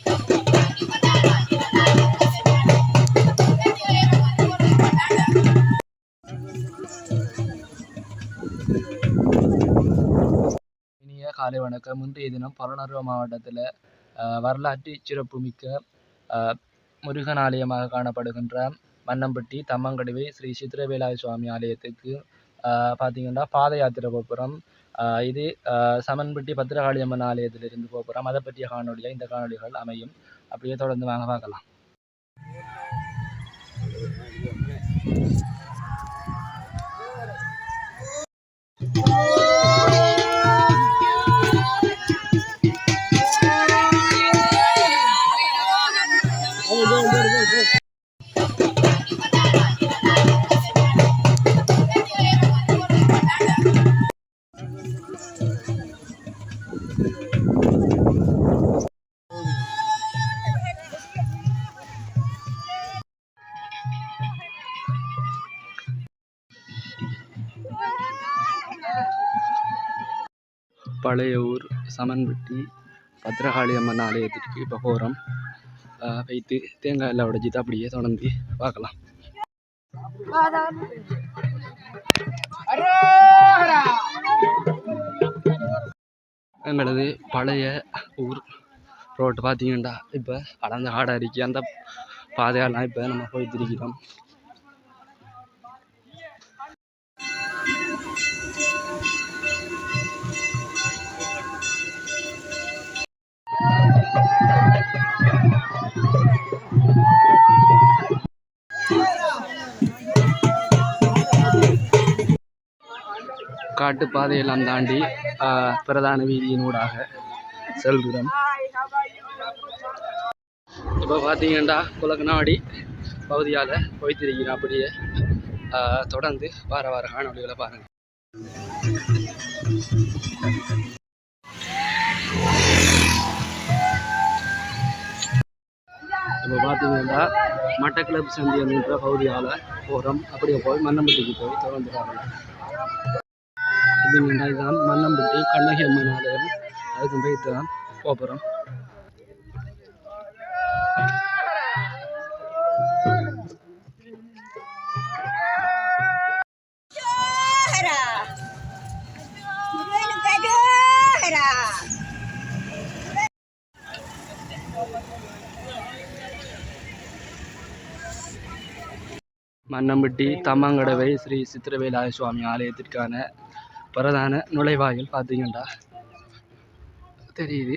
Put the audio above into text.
இனிய காலை வணக்கம். இன்றைய தினம் புறநறுவ மாவட்டத்தில் வரலாற்று சிறப்புமிக்க முருகன் ஆலயமாக காணப்படுகின்ற மன்னம்பட்டி தம்மங்கடுவை ஸ்ரீ சித்திரவேலாய சுவாமி ஆலயத்துக்கு பார்த்தீங்கன்னா பாத யாத்திரை போகிறோம். இது சமன்பட்டி பத்திரகாளி அம்மன் ஆலயத்திலிருந்து போகிறோம். அதை பற்றிய காணொலியாக இந்த காணொலிகள் அமையும். அப்படியே தொடர்ந்து வாங்க பார்க்கலாம். பழைய ஊர் சமன்பட்டி பத்திரகாளி அம்மன் ஆலயத்திற்கு இப்போ போகிறோம். வைத்து தேங்காய் எல்லாம் உடைச்சிட்டு அப்படியே தொடர்ந்து பார்க்கலாம். எங்களது பழைய ஊர் ரோட்டு பார்த்தீங்கன்னா இப்போ அடர்ந்த காடாக இருக்கு. அந்த பாதையெல்லாம் இப்போ நம்ம போய்த்திருக்கிறோம். காட்டுப்பாதையெல்லாம் தாண்டி பிரதான வீதியினூடாக செல்கிறோம். இப்போ பார்த்தீங்கன்னா குலக்கனாடி பகுதியால் போய்த்திருக்கிறோம். அப்படியே தொடர்ந்து வார காணொலிகளை பாருங்கள். இப்போ பார்த்தீங்கன்னா மட்டக்கிளப்பு சந்தி என்ற பகுதியால் போகிறோம். அப்படியே போய் மன்னம்பட்டிக்கு போய் தொடர்ந்து பாருங்கள். இதுதான் மன்னம்பட்டி கண்ணகி அம்மன் ஆலயம். அதுக்கு போயிட்டு தான் போகிறோம். மன்னம்பட்டி தம்மங்கடவை ஸ்ரீ சித்திரவேலாய சுவாமி ஆலயத்திற்கான பிரதான நுழைவாயில் பார்த்தீங்கன்னா தெரியுது.